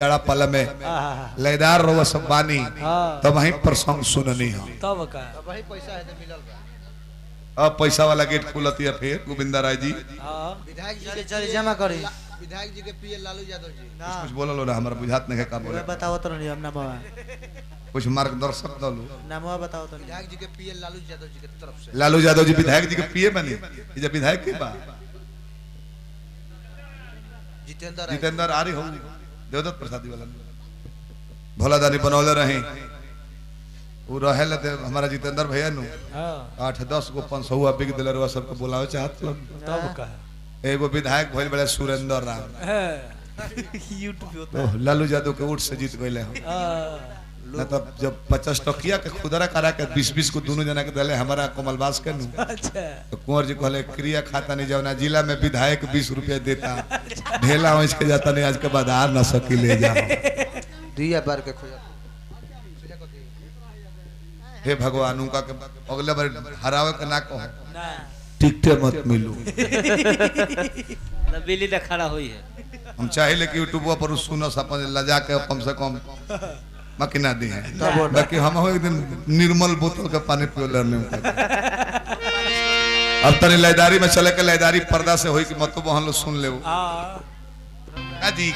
पल में लयदार रो सब बानी तब वहीं प्रसंग सुननी हो तब का वही पैसा है मिलल बा। अब पैसा वाला गेट खुलती है फिर गोविंदा राय जी विधायक जी के चल जमा करी विधायक जी के पीए लालू यादव जी कुछ बोलो ना हमारा बुझात नहीं है का बोले बताओ तो नहीं हम नामवा कुछ मार्गदर्शक दलो नामवा बताओ तो नहीं विधायक जी के पीए लालू यादव जी के तरफ से लालू यादव जी विधायक जी के पीए बने ये जब विधायक के बा जितेंद्र आरी हो देवदत्त प्रसादी वाला भोला दानी बनौले रहे वो रहे लते हमारा जितेंद्र भैया नु 8-10 गो 500 बिक दिले रवा सबको बुलावे चाहत तब का एगो विधायक भइल बड़े सुरेंद्र राम यूट्यूब पे होता तो लालू यादव के वोट से जीत गइले हो ना तब जब 50 टकिया के खुदरा करा के 20-20 को दोनों जना के दले हमारा कमलबास के नु अच्छा तो कुंवर जी कहले क्रिया खाता नहीं जाओ ना जिला में विधायक 20 रुपया देता ढेला हो इसके जाता नहीं आज के बाद आ ना सकी ले जाओ दिया बार के खोजा हे भगवान उनका के अगले बार हरावे के ना कहो ना टिकटे मत मिलू ना बिल्ली ना खड़ा हुई है हम चाहे कि यूट्यूब पर सुनो अपन लजा के कम से कम मकिना दी है बाकी हम हो एक दिन निर्मल बोतल का पानी पियो लरने अब तनी लयदारी में चले के लयदारी पर्दा से होई कि मत तो बहन लो सुन ले जी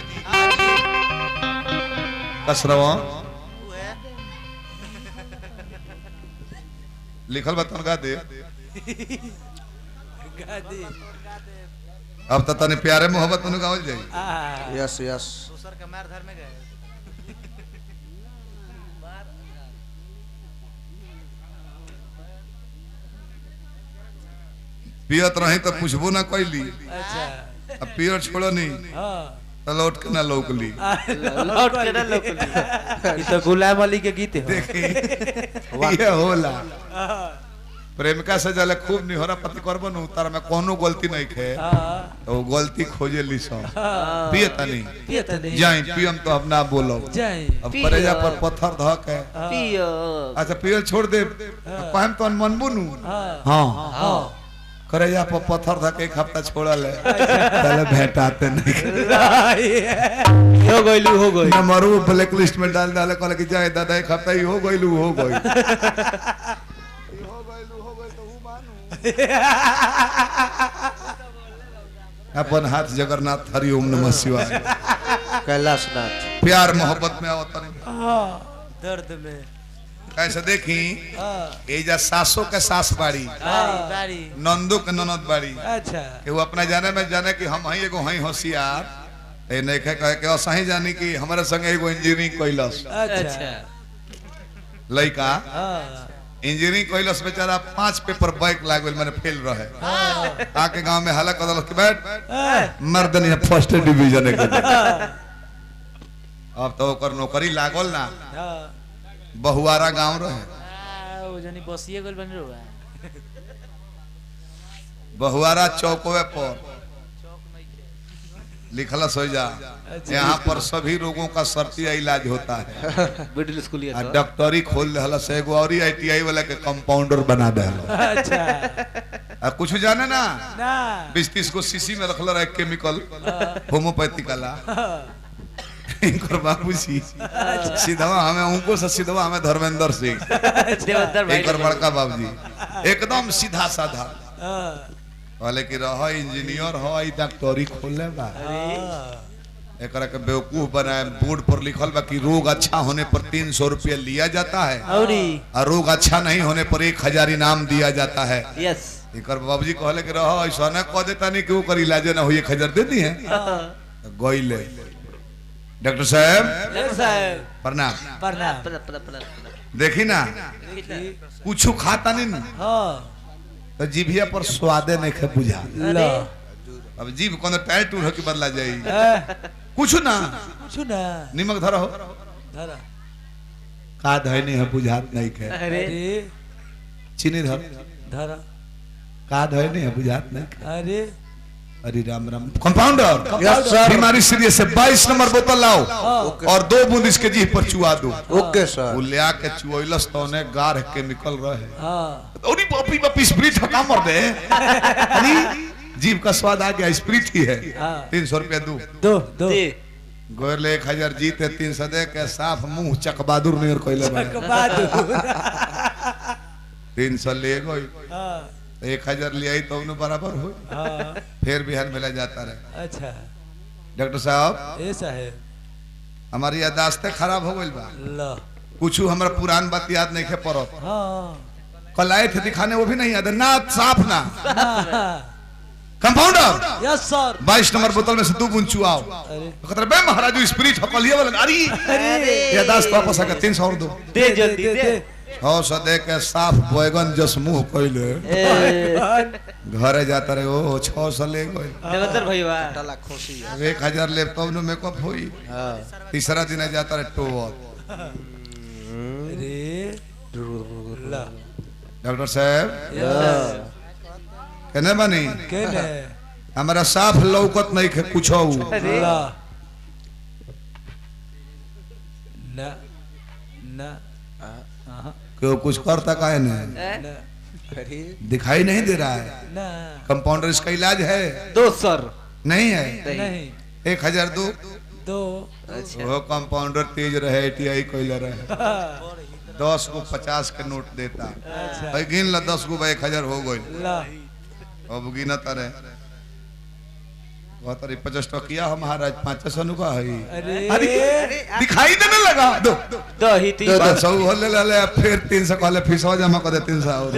कसरवा लिखल बतन गा दे अब तो तने प्यारे मोहब्बत में गावल जाई यस यस दूसर के मार धर में गए पियत रही तो पूछबो ना कैली अच्छा अब पियर छोड़ो नहीं हां तो लौट के ना लौकली लौट के ना लोकली ई तो गुलाम अली के गीत है देखी ये होला प्रेमिका से जले खूब निहोरा पति करबो न तार में कोनो गलती नहीं खे तो गलती खोजे ली सो पियता नहीं पियता नहीं जाई पियम तो अब ना बोलो जाई अब करेजा पर पत्थर ध के पियो अच्छा पियल छोड़ दे कहम तो मनबू नु हां हां करेजा पर पत्थर ध के एक हफ्ता छोड़ल है पहले भेटाते नहीं हो गइलू नंबरू ब्लैक लिस्ट में डाल डाले कहले कि जाए दादा एक हफ्ता ही हो गइलू हो गइल अपन हाथ जगन्नाथ हरि ओम नमः शिवाय कैलाशनाथ प्यार मोहब्बत में आवत नहीं दर्द में कैसे देखी एजा सासों के सास बाड़ी बारी नंदो के ननद बाड़ी अच्छा कि वो अपना जाने में जाने कि हम हई एगो हई होशियार ए नहीं कहे के असही जानी कि हमारे संग एगो इंजीनियरिंग कैलस अच्छा लइका हां इंजीनियरिंग कैलस बेचारा 5 पेपर बैक लाग गेल माने फेल रहे आके गांव में हल्ला कर दलस कि बैठ मर्दनी फर्स्ट डिवीजन के अब तो ओकर नौकरी लागल ना हां बहुआरा गांव रहे ओ जनी बसिए गल बन रहा बहुआरा चौकवे पर लिखला सो जा यहाँ पर सभी रोगों का शर्ती इलाज होता है मिडिल स्कूल ये डॉक्टरी खोल दहला से एगो और ITI वाला के कंपाउंडर बना दहला अच्छा कुछ जाने ना ना 20-30 को सीसी में रखला रहे केमिकल होम्योपैथिक वाला इनकर बाबूजी सीधवा हमें उनको से सीधवा हमें धर्मेंद्र सिंह देवदर भाई इनकर बड़का बाबूजी एकदम सीधा साधा कहले कि रह इंजीनियर हो ई डॉक्टरी खोले बा एकरा के बेवकूफ बनाए बोर्ड पर लिखल बा कि रोग अच्छा होने पर 300 रुपया लिया जाता है औरी और रोग अच्छा नहीं होने पर 1000 इनाम दिया जाता है यस इनकर बाबूजी कहले कि रह ऐसा न कह देता नहीं कि ओकर इलाज ना हो 1000 दे दी है गइले डॉक्टर साहब प्रणाम प्रणाम देखी ना कुछ खाता नहीं ना हां तो जीभिया पर स्वादे नहीं खे बुझा लो अब जीभ कोनो टायर टूर हो के बदला जाई कुछ ना निमक धरो धरा का धई नहीं है बुझात नहीं खे अरे चीनी धर धरा का धई नहीं है बुझात नहीं खे अरे अरे राम राम कंपाउंडर बीमारी सीरियस है 22 नंबर बोतल लाओ और 2 बूंद इसके जीभ पर चुआ दो ओके सर वो ले आके चुइलस तो ने गार के निकल रहे हां ओरी पपी स्प्रिट हटा मर दे अरे जीभ का स्वाद आ गया स्प्रिट ही है 300 रुपया दो दो दो गोरले 1000 जीते 300 दे के साफ मुंह चकबादुर नियर कोइले बने बहादुर 300 ले गई हाँ 1000 ले आई तो उन्हें बराबर हो हाँ फिर बिहार मिला जाता रहे। अच्छा डॉक्टर साहब ऐसा है हमारी यादाश्त खराब हो गई बा ला कुछ हमारा पुरान बात याद नहीं खे पड़त हाँ कल आए थे दिखाने वो भी नहीं याद है ना साफ ना हाँ कंपाउंडर यस सर 22 नंबर बोतल में से 2 बूंद चुआओ अरे खतरा बे महाराज स्पिरिट हकलिए वाला अरे अरे यादाश्त वापस आ गया 300 और दो दे जल्दी दे हो सदे के साफ बैगन जस मुंह कोइले घरे जाता रहे ओ 600 ले गए देवतर भईवा टाला खोसी है। अब 1000 ले तब न मेकअप होई हां तीसरा दिन जाता रहे टोवल अरे ला डॉक्टर साहब यस कहने बनी केने हमारा साफ लौकत नहीं खे कुछ ला ना ना क्यों कुछ करता काहे नहीं ना अरे दिखाई नहीं दे रहा है ना कंपाउंडर इसका इलाज है दो सर नहीं है नहीं 1000 दो दो वो कंपाउंडर तेज रहे टीआई कोइला रहे 10 को 50 के नोट देता अच्छा भाई गिन ला 10 को 1000 हो गई ला अब गिनत रहे वो तो 50 टकिया हम महाराज 500 नुका है अरे दिखाई देने लगा दो दो ही तीन 500 हो ले फिर 300 कहले फीसवा जमा कर दे 300 और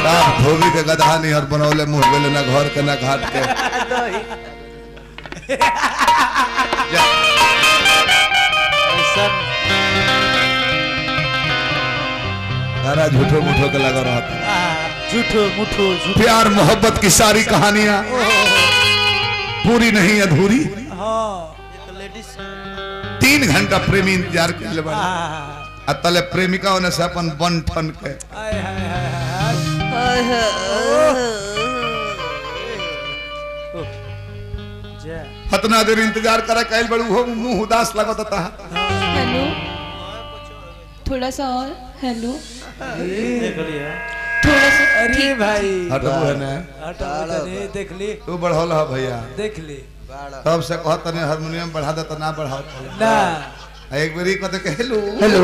साफ धोबी के गधा नहीं और बनौले मुंह गेले ना घर के ना घाट के जा। सारा झूठो मुठो के लगा रहा था झूठो मुठो झूठो प्यार मोहब्बत की सारी कहानियां पूरी नहीं अधूरी हाँ 3 घंटा प्रेमी इंतजार कर ले बड़ा आय तले प्रेमिका होने से अपन बन ठन के हाय हाय जा हतना देर इंतजार करे कैल बड़ू हो मुंह उदास लगत था हेलो थोड़ा सा और हेलो देख लिया थोड़ा सा अरे भाई हटबू है ना हटा नहीं देख ली तू बढ़ौल है भैया देख ली तब से कहत तने हारमोनियम बढ़ा दे तो ना बढ़ाओ ना एक बारी कहते के हेलो हेलो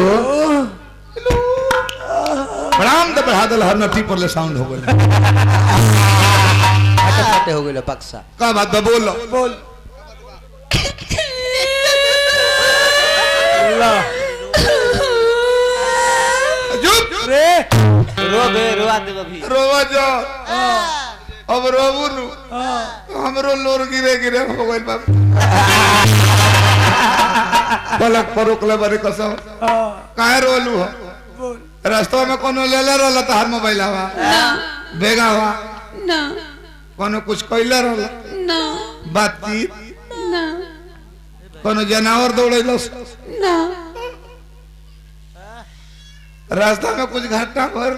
प्रणाम तो बढ़ा दे हर नटी पर ले साउंड हो गए फटे फटे हो गइल बक्सा का बात बा बोलो बोल ला चुप रे रो बे रो आते अभी रोवा जो अब रोबू नु हाँ हमरो लोर गिरे गिरे हो गइल बाप पलक पर रोकले बारे कसम हाँ काहे रोलू हो बोल रास्ता में कोनो लेले रहल त हर मोबाइल हवा बेगा हवा ना कोनो कुछ कइले रहल ना बातचीत ना कोनो जानवर दौड़ैलस ना रास्ता में कुछ घटना भइल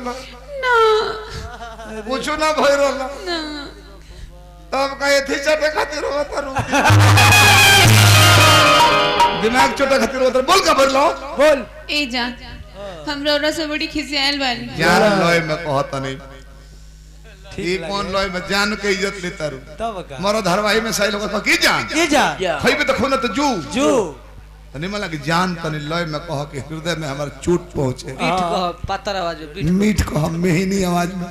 ना कुछ ना भइल रहल ना तब कहे थी चटे खातिर होत रू दिमाग चोटे खातिर होत बोल का भरलो बोल ए जा हमरा ओरा से बड़ी खिसियाल वाली जान लय में कहत नहीं ठीक ई लगे। कौन लय में जान के इज्जत लेता रू तब का मरो धरवाही में सही लोग की जान ये जा खइबे तो खोना तो जू जू तनी मला की जान तनी लय में कह के हृदय में हमार चोट पहुंचे पीठ को पत्थर आवाज मीठ को हम मेहनी आवाज में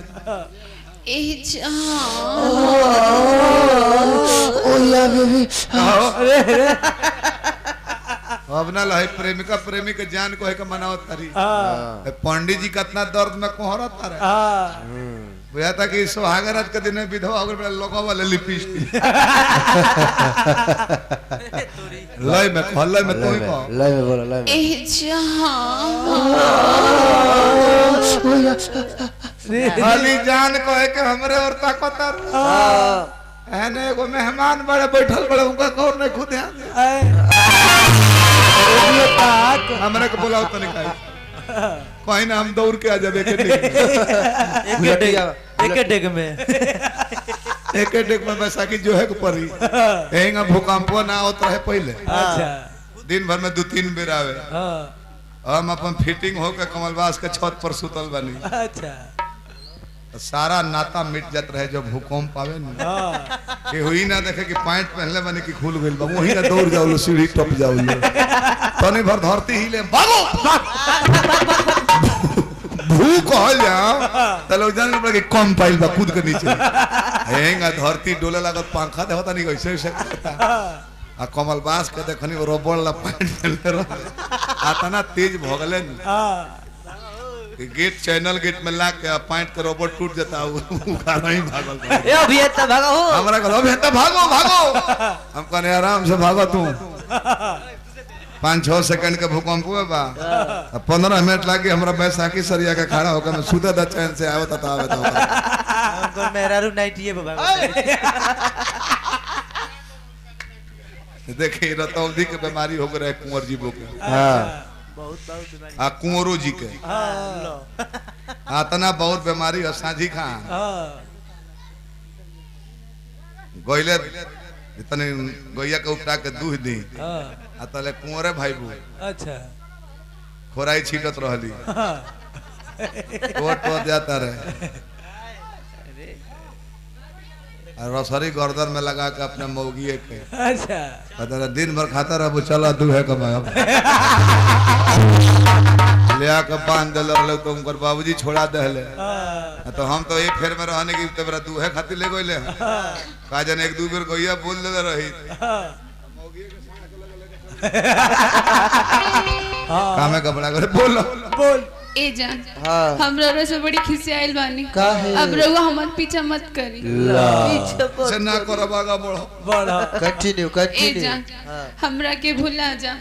ए जा ओ या बेबी अब ना लहे प्रेमिका प्रेमी के जान को है के मनावत तारी हाँ पंडित जी कितना दर्द में कोहरत तारे हाँ बुझा था कि सुहागरात के दिन विधवा हो गए लोगों वाले लिपस्टिक लय में कह लय में तू ही कह लय में बोलो लय में ए जा खाली जान को है कि हमरे और ताकत है एगो मेहमान बड़े बैठल बड़े उनका कौन नहीं खुद ध्यान दे हमरे को बुलाओ तो नहीं कहीं ना हम दौड़ के आ जाबे के एक डेग में एक डेक में बैसाखी जो है परी एंगा भूकंप ना होत रहे पहले अच्छा दिन भर में 2-3 बेर आवे हाँ हम अपन फिटिंग हो के कमलबास के छत पर सुतल बनी अच्छा सारा नाता मिट जात रहे जब भूकंप आवे न कि हुई ना देखे कि पैंट पहनले बने कि खुल गइल बा वही ना दौड़ जाओ लो सीढ़ी टप जाओ लो तनी भर धरती हिले भागो भू कहल जाओ त लोग जान पड़े कि कम पाइल बा कूद के नीचे हेंगा धरती डोले लागत पंखा दे होता नहीं कैसे ऐसे करता आ कमल बास के देखनी रबड़ ला पैंट पहनले रह आतना तेज भगले न गेट चैनल गेट में ला के पैंट के रबड़ टूट जाता उखाड़ा ही भागल ए अभियंता भागो हो हमरा कहलो अभियंता भागो भागो हम कहने आराम से भागो तू 5-6 सेकंड के भूकंप हुआ बा 15 मिनट लागे हमरा बैसाखी सरिया के खड़ा होकर मैं सुधा द चैन से आवत त आवत हमको मेहरारू नाइटिए बाबा देखिए रतौंधी के बीमारी हो गए कुंवर जी के हां बहुत बीमारी आ कुंवरो जी के हां आतना बहुत बीमारी है साझी खान हां गोइले इतने गोइया के उपटा के दूध दी हां आ तले कुंवरे भाईबू अच्छा खोराई छीटत रहली टोट जाता रहे और रसरी गर्दन में लगा के अपने मौगिए के अच्छा पता दिन भर खाता रहो चला दूहे कमाए ले आके बांध दे रहले तो उनकर बाबूजी छोड़ा देले तो हम तो एक फेर में रहने की तबरा दूहे खातिर ले गइले का जन एक दू बेर गइया बोल दे रही कामे कपड़ा करे बोल बोल ए जान हां हम रउरा से बड़ी खिसियाइल बानी का है अब रउआ हमार पीछा मत करी पीछे से ना कर बागा बढ़ो बड़ा कंटिन्यू ए कंटिन्यू जान हमरा के भुला जा